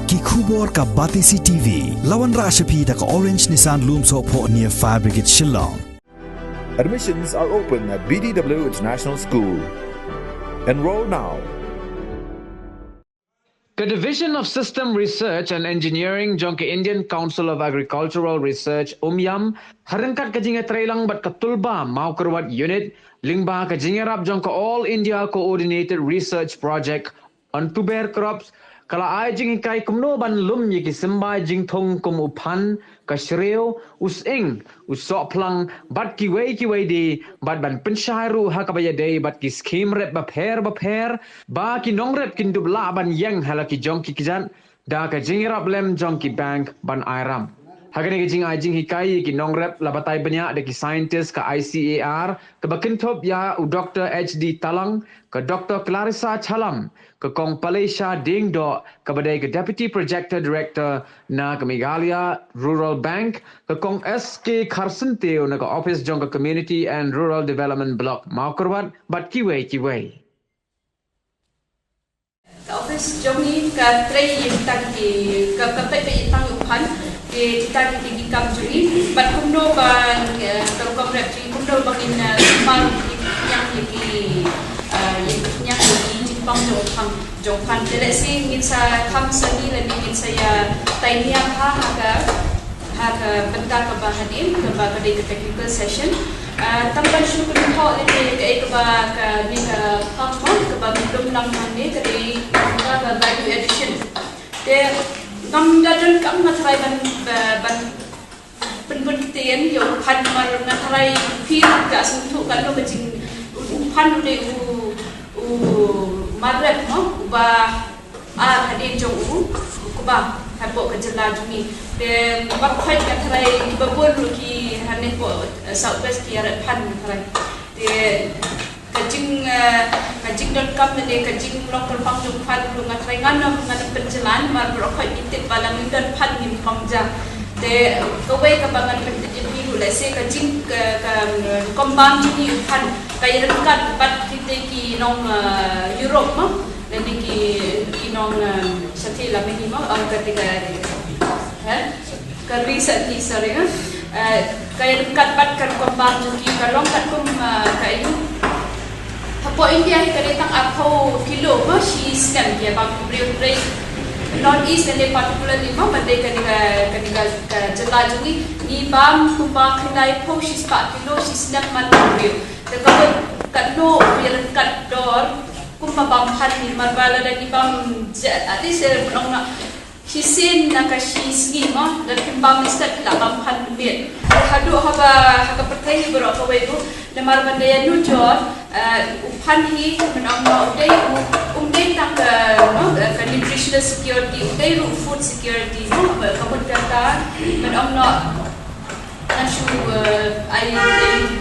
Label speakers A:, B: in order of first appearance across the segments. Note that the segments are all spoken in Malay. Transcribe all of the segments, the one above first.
A: ki khubor ka Batisi TV lawan ra shapi da ka Orange Nissan Lumso po near Fire Brigade Shillong.
B: Admissions are open at BDW International School. Enroll now.
C: The Division of System Research and Engineering jong ke Indian Council of Agricultural Research UMYAM harangkat ke jinga trailang bat katulba mau kerwat unit lingba ke jingarap jong ke All India Coordinated Research Project on tuber crops kala ai jing Hikai Kumno ban lum ye ki Symbai Jingthung kum upan ka shreo using usok plang bat ki wei di bat ban pensyairu ha ka baya dei bat ki scheme rep ba pher ba ki Nongrep kin dubla ban yang hala ki jong ki kijan da ka jingarap lem jong ki bank ban airam hagane ke jing ai jing Hikai ki Nongrep labatai banyak de ki scientist ka ICAR ke bakintop ya u Dr HD Talang ke Dr Clarissa Chalam ke Kong Malaysia Ding Do ke badai ke Deputy Projector Director na ke Meghalaya Rural Bank ke Kong SK Karsenteo na ke Office jong ke Community and Rural Development Block mau kerwat bat kiwei
D: Office jong ni ka tray yang tak di ka pe tang upan ke kita di kam juri bat kumno ban Telkom rep kumno bangin mar yang pang jong pan tidak sih ingin saya kam seni lagi ingin saya tanya haga bentar ke bahadim ke bahadim technical session tampan syukur hal ini ke ni ke pangmon ke belum lang mandi ke value addition ke ngam gadan kam matrai ban penbuktian yo pan mar matrai feel ka suntuk kan lo bejing pan udah Nongrep no ubah hadir jong ubah habok kejela jumi de ubah khoi ka tharai babon ki hane ko southwest ki arat pan tharai de kajing.com de kajing local pang jong pan lu ngatrai nganam ngan penjelan mar bro khoi kitip balam dan pan ni pangja de kawai ka bangan penjin biru le se kajing ka kombang jini pan kaya dekat bat kita ki nong Europe mah dan ki nong sati la minimum ketika ke riset ni sorry kaya dekat bat kan kombang juki kalong kat kum kayu hapo India ka datang apo kilo mah si scan dia bang beri North East and particularly mah bandai ketika jela juki ni bam kumbang kenai po si 4 kilo si snap man beri Kalau no biar kat door, kumpa banghan ni marbala dan ibang ati saya pernah nak hisin nak kasih skema dan kimbang step lah banghan biar. Hadu haba pertai berapa waibu, lemar bandaya nujor uphan hi menang udai tak ke nutritional security, udai food security, kabut kata menang nasu air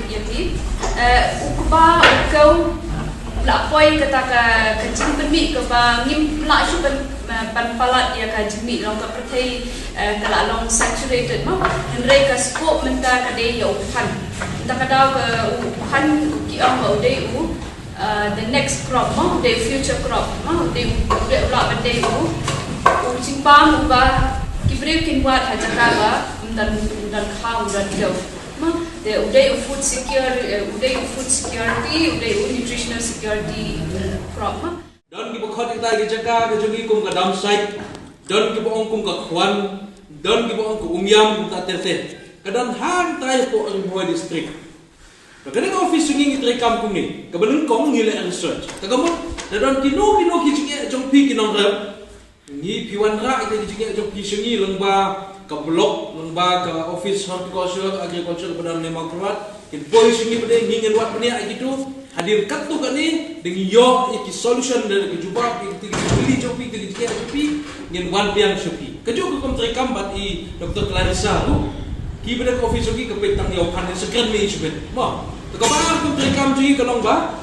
D: yati. Ukba kau lapoi kata kecing permit ke bang ngim nak su ban palat ya ka jimi long ka pertai kala long saturated no henry ka scope menta ka de yo pan ta ka daw ka pan ki ang de the next crop no the future crop no de la ban de simpang ba kibreu kin buat hajaka dan khau dan do udah food security, udah nutritional security crop.
E: Dan kita khot kita jaga kejogi kum ke downside, dan kita kum ke kwan, dan kita kum umyam kita terte. Kadang han tay to ang buah district. Kadang office sungi kita rekam kum ni, kebenar kong nilai research. Kagamu, dan kino kijinge jong pi Nongrep, ni piwan ra kita kijinge jong pi sungi lengba. Ke blok lembaga office horticulture agriculture kepada memang kerat kita boleh sini pada ingin buat benda gitu hadir kat tu kan ni dengan yo iki solution dari kejubah kita beli jopi kita jopi ingin one biang jopi kejo ke kontrak kambat i Dr Clarissa tu ki pada office lagi ke petang yo kan secret management mah kebaran kontrak kam ji kalong ba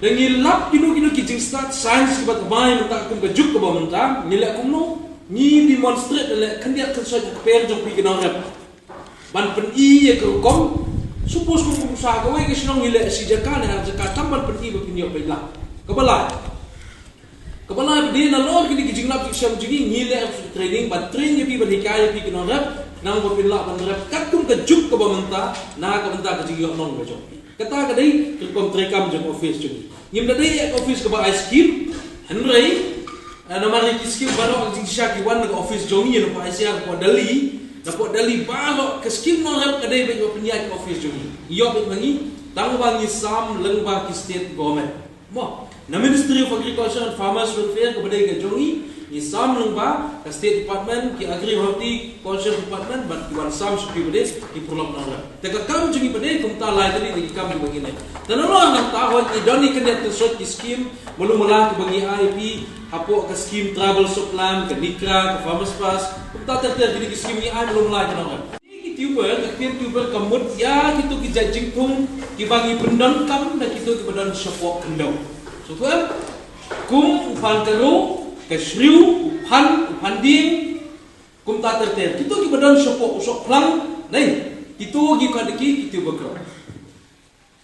E: dengan lab kino kijing start science kebat main tak kum kejuk ke bawah nilai kumno ni demonstrate le kandiat kerja per jong pi Nongrep ban pen i ke kom suppose ko usaha ko ke sinong ile si jaka ne jaka tamban pen i ba pinyo pe la kabala di na lor kini kijing lap siam juga ngile training, but train yepi berhikai yepi Nongrep, nang berpinlah Nongrep, katung kejuk ke bamenta, nah ke benta ke jingok non bejo. Kata kadai terkom trekam jeng office juga. Nyim dadai office ke ba ice cream, Henry, nama lagi skill baru jing syaki wan ke office jongi no pa Asia ko Dali, dapat Dali baru ke skill Nongrep kadai be penyak office jongi. Iyo be bangi, tang bangi sam lengba ki state government. Mo, na Ministry of Agriculture and Farmers Welfare kepada ke jongi, ni sam lengba ke State Department, ki Agri Horticulture Department, but ki wan sam sepi bede ki Pulau Nongrep. Teka kam jongi bede kumta lai tadi di kam di begini. Dan orang nak tahu ni doni kena tersot ki scheme, mula-mula ke bagi IIP, hapok ke scheme travel supply, ke Nikra, ke Farmers Pass, kumta jadi ki scheme ni ai mula-mula ke Nongrep. Tuber kamut ya kita ki Jingthung ki bagi pendon kam dan kita ki pendon support kendau. So kum upan karo ke shriu upan ding kum ta terter kita ki pendon support usok plang nei kita ki kadiki kita bekro.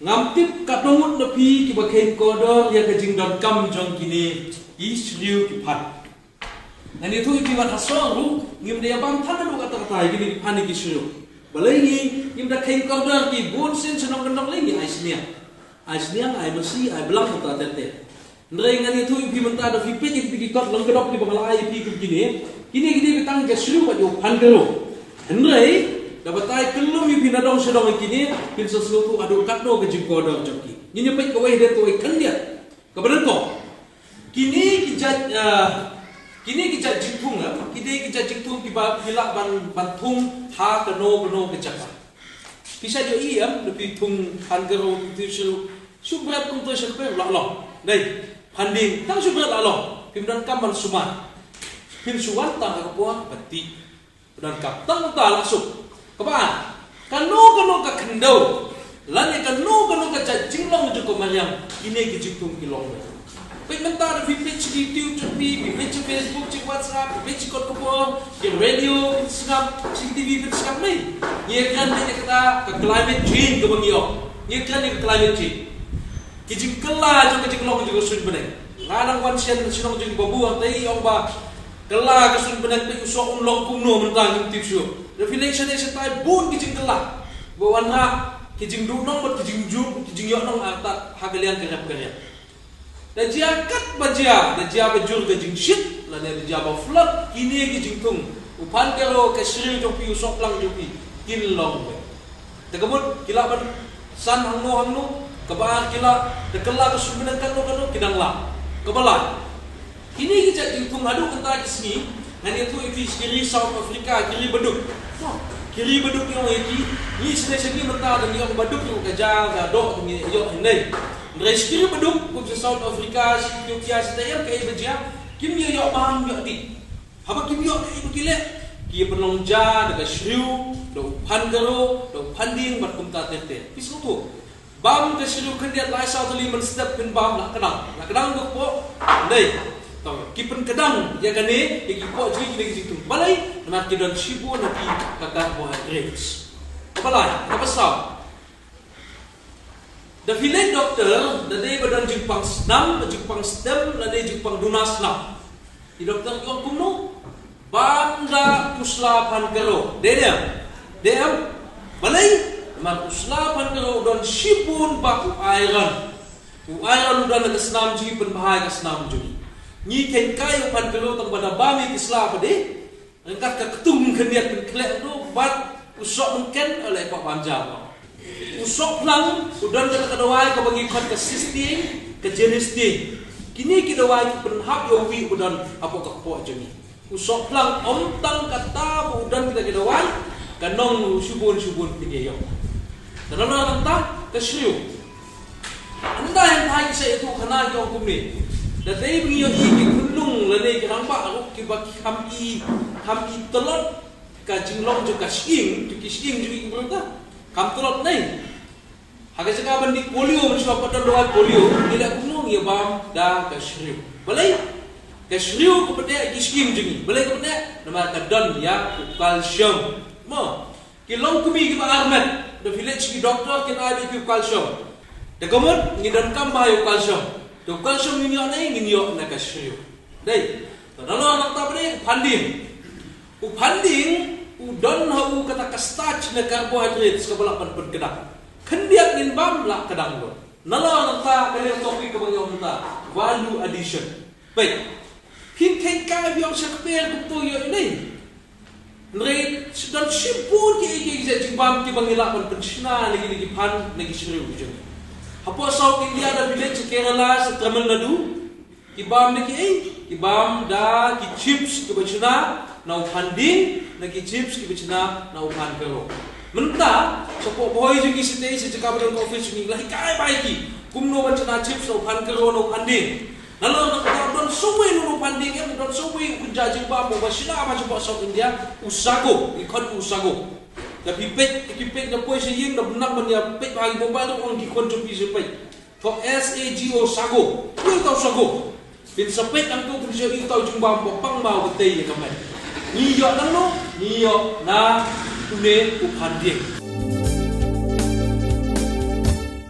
E: Ngamtip kadongut nepi ki bakhen kodor ya ke jingdon kam jong kini i shriu ki phan. Dan itu iwan asor ru ngim dia bang thana ru kata-kata gini pani ki shriu. Balengi, im dah kain kau dah ki bon sen senang kendang lagi aisnya ai mesti ai belang kita tete. Ndai ngani tu ipi menta ada vipe ki pi kot long kedok di bangla ai pi kini betang ke suru jo pandero. Ndai dapat ai kelum ipi nadong sedong kini pin sesuatu adu katno ke jingko dah joki. Ni nyepet ke wei dia tu kan dia. Kebenar ko. Kini kita Jingthung kita Jingthung bila bantung ha keno ke Jakarta. Bisa jo iam lebih tung hangero itu subrat tung tu sampai lalu. Dai handing tang subrat lalu. Pimdan kamar suman. Pim suwan tang ke puan bati. Dan kap tang ta langsung. Kepaan. Kano ke kendau. Lani kano ke Jinglong jo komayang. Ini ke Jingthung kilong. Pagmentar di page di YouTube, di page Facebook, di WhatsApp, di page kot kopor, di radio, Instagram, di TV, di Instagram ni. Ia kan ni kita ke climate change ke bangio. Ia kan ni ke climate change. Kijing kela jong kijing long jong sun beneng. Ngadang wan sian sinong jong babu ang tai ong ba. Kela ke sun beneng pe usok long Kumno mentang tim syu. Reflection is tai bun kijing kela. Bawan ha kijing du nong bat kijing ju, kijing yo nong atat hagalian kerap kerja. Dan jia kat bajia, dan jia bajur ke jing shit, dan jia flood kini ke Jingthung. Upan kero ke shri jopi usok lang jopi kilong. Tegamut kila ban san hangno kebar kila dekela ke sumbenan kano kidang la. Kebala. Kini ke Jingthung adu kenta ke sini, ngani tu itu kiri South Africa kiri beduk. Kiri beduk yang iki, ni sini menta dan yang beduk tu kerja gadok ni yo ndai. Reskiri beduk ke South Africa, Ethiopia, setiap kaya berjaya, kim dia yok bahang yok di. Apa kim yok itu kile? Kia penongja, dekat shriu, do pandero, do panding, berkum tak tete. Pisau tu, bam ke shriu kendiat lai South Liman step pin bam nak kedang berpo, deh. Tahu, kipen kedang, ya kan ni, kipo jadi kita gitu. Balai, nama kita shibu nanti kakak buat grades. Balai, apa sah? The village doctor, dadai badan Jingpang senam, Jingpang stem, dadai Jingpang dunas senam. Di doktor kau Kumno, banda usla pankero, dia, balai, man usla pankero dan shibun baku iron udan ke senam ji penbahaya ke senam ji. Ni Hikai pankero tang pada bami kisla pade, engkat ke ketum kendiat penklek tu, bat usok mungkin oleh Pak Banja. Usok lang, udan kita kedawai ke bagi kot ke sistem, ke jenis ting. Kini kita wai penhap yowi udan apa ke pok jeni. Usok lang omtang kata udan kita kedawai, kanong subun tiga yo. Dan orang tak kesriu. Anda yang tahu saya itu kena yang kumni. Dan saya bagi yo iki kunung lene keramba aku kibaki kami telot ka jinglong juga sing juga berita. Kam telot nai. Haga jaga bandi polio mencuba pada doa polio tidak kunung ya bam dah kesriu. Balai kesriu kepada kiskim jengi. Balai kepada nama kadon ya calcium. Mo kilong kumi ke Ahmed. The village ki doctor kita ada ki calcium. The komod ngidan kam bayo calcium. The calcium ni nai nginyo na kesriu. Dai. Tanalo anak ta upanding udon hau kata starch na carbohydrates kabalapan pedkedak kendiak nin bam la kadang lo nala nanta kalian topik kabang ta value addition baik Hikai biang sakper kuto yo ini Nrei dan simpul ke jimbam ki bangilapan pensina lagi pan lagi seriu je. Hapo South India da village Kerala sa Tamil Nadu ibam ibam da ki chips ki bachuna na upanding na ki chips ki bachuna na upan pero. Menta sapo boy je ki sitei sa jakaban ko office ni lahi kai baiki kumno bachuna chips na upan pero na upanding. Lalu don sumai nuru panding yang don sumai ujaji bamu basila macam buat South India usago ikon usago. Tapi pek na pois yang na benak mania pek bagi mobile orang ikon cupi sepek. For SAGO sago, kau tahu sago. Bin sepek angkau kerja itu tahu jumpa pang mau betai ya kamai. Niyo nang no, niyo na tune upanding.